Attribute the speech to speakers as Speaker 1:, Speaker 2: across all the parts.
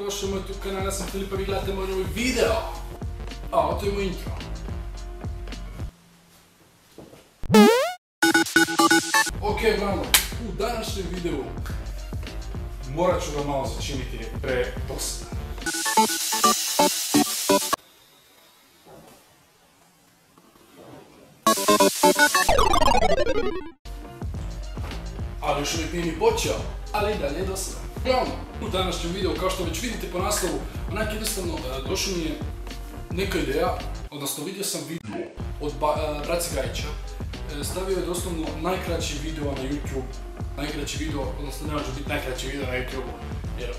Speaker 1: dobrodošli u moj YouTube kanal, ja sam Filipa, vi gledate moj novi video. A, ovo je moj intro. Ok, bravo, u današnjem videu morat ću ga malo začiniti predosadan. Ali još uvijek nije ni počeo, ali i dalje je dosadan. Uglavnom, u današnjem videu, kao što već vidite po naslovu, onak jednostavno došla mi je neka ideja, odnosno vidio sam video od Brace Gajića. Stavio je doslovno najkraći video na YouTube. Najkraći video, odnosno ne može biti najkraći video na YouTube, jer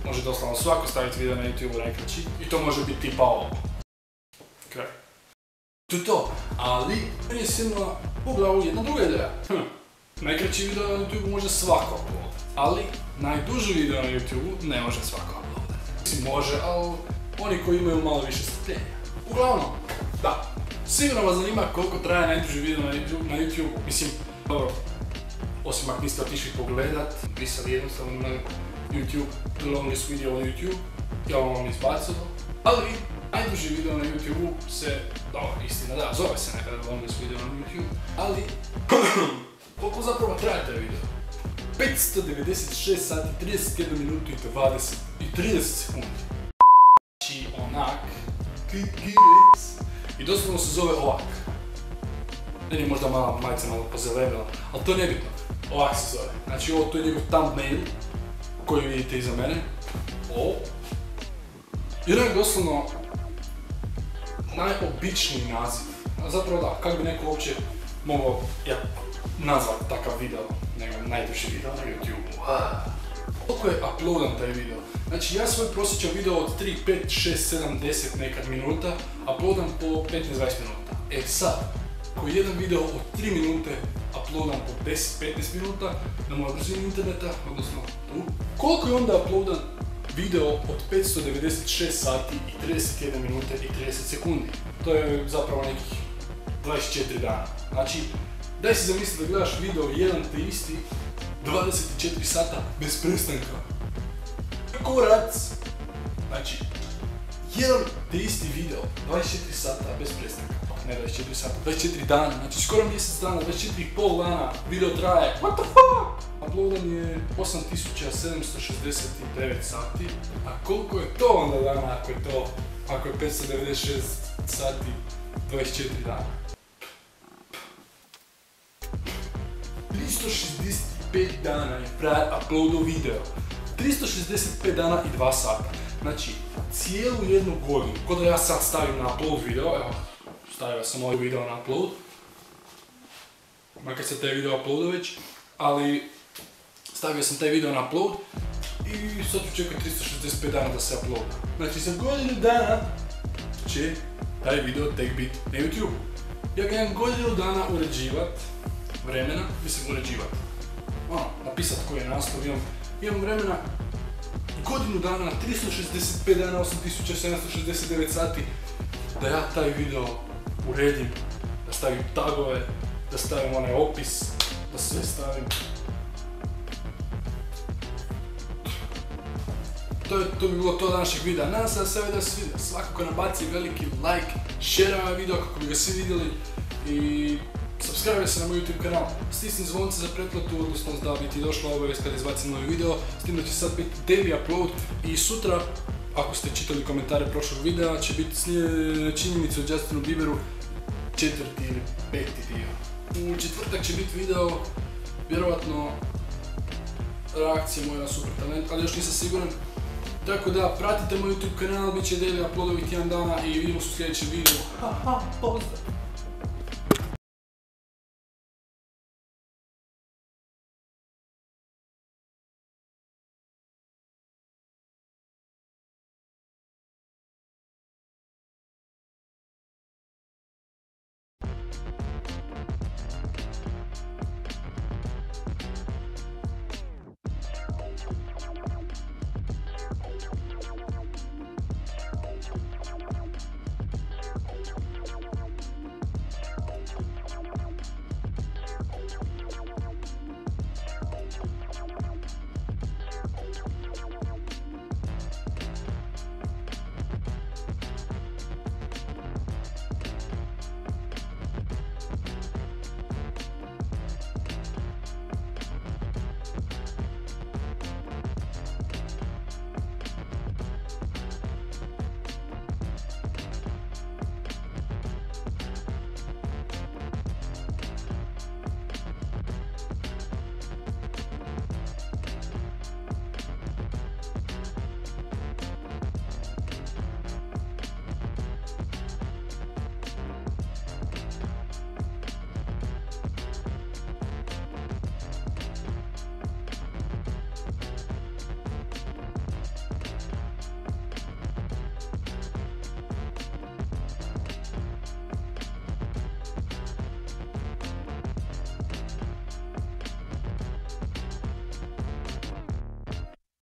Speaker 1: može doslovno svako staviti video na YouTube najkraći i to može biti tipa ovo. Kraj. To je to, ali meni je sjednula u glavu jedna druga ideja. Najkraći video na YouTube može svako uploadati, ali najduži video na YouTube ne može svako uploadati. Mislim može, ali oni koji imaju malo više strpljenja. Uglavnom, da, sigurno vas zanima koliko traje najduži video na YouTube. Mislim, dobro, osim ako niste otišli pogledat, pisali jednostavno na YouTube, the longest video on YouTube, ja vam izbacilo, ali najduži video na YouTube se, dobro, istina da, zove se nekada longest video na YouTube, ali koliko zapravo traje taj video? 596 sati, 31 minutu i 30 sekundi. Znači onak, i doslovno se zove ovak. Meni je možda majica malo pozelenila, ali to je nebitno. Ovak se zove. Znači ovo to je njegov thumbnail koji vidite iza mene. Ovo. I ono je doslovno najobičniji naziv. Zapravo da, kako bi neko uopće mogao nazvati takav video, nego najduži video na YouTube. Koliko je uploadan taj video? Znači ja svoj prosječan video od 3, 5, 6, 7, 10 nekad minuta uploadam po 15-20 minuta. E sad, ako je jedan video od 3 minute uploadan po 10-15 minuta na mojoj brzini interneta, odnosno tu, koliko je onda uploadan video od 596 sati i 31 minute i 30 sekundi? To je zapravo nekih 24 dana. Znači, daj si zamisli da gledaš video jedan te isti 24 sata bez prestanka. Kurac! Znači, jedan te isti video 24 sata bez prestanka. Ne 24 sata, 24 dana, znači skoro mjesec dana, 24,5 dana video traje. What the fuck? Uploadan je 8769 sati. A koliko je to onda dana ako je 596 sati 24 dana? 365 dana je uploadao video. 365 dana i 2 sata. Znači, cijelu jednu godinu, kod da ja sad stavim na upload video, evo, stavio sam ovaj video na upload, makar se taj video uploadao već, ali stavio sam taj video na upload i sad ću čekati 365 dana da se uploada. Znači, za godinu dana će taj video tek biti na YouTube. Ja ga imam godinu dana uređivat, vremena, mislim uređivat, napisat koji je naslov, imam vremena godinu dana, 365 dana, 8769 sati da ja taj video uredim, da stavim tagove, da stavim onaj opis, da sve stavim. To bi bilo to današnjeg videa. Nadam se da se ovaj video svidio. Svakako nabaci veliki like, share ovaj video kako bi ga svi vidjeli i subscribe se na moj YouTube kanal. Stisni zvonce za pretplatu, odnosno da bi ti došla obavijest kada izbacim novi video. S tim da će sad biti daily upload i sutra, ako ste čitali komentare prošlog videa, će biti činjenice o Justinu Bieberu 4. ili 5. dio. U četvrtak će biti video, vjerovatno, reakcije moje na Super Talent, ali još nisam siguran. Tako da, pratite moj YouTube kanal, bit će daily uploadovi tjedan dana i vidimo se u sljedećem videu. Pozdrav!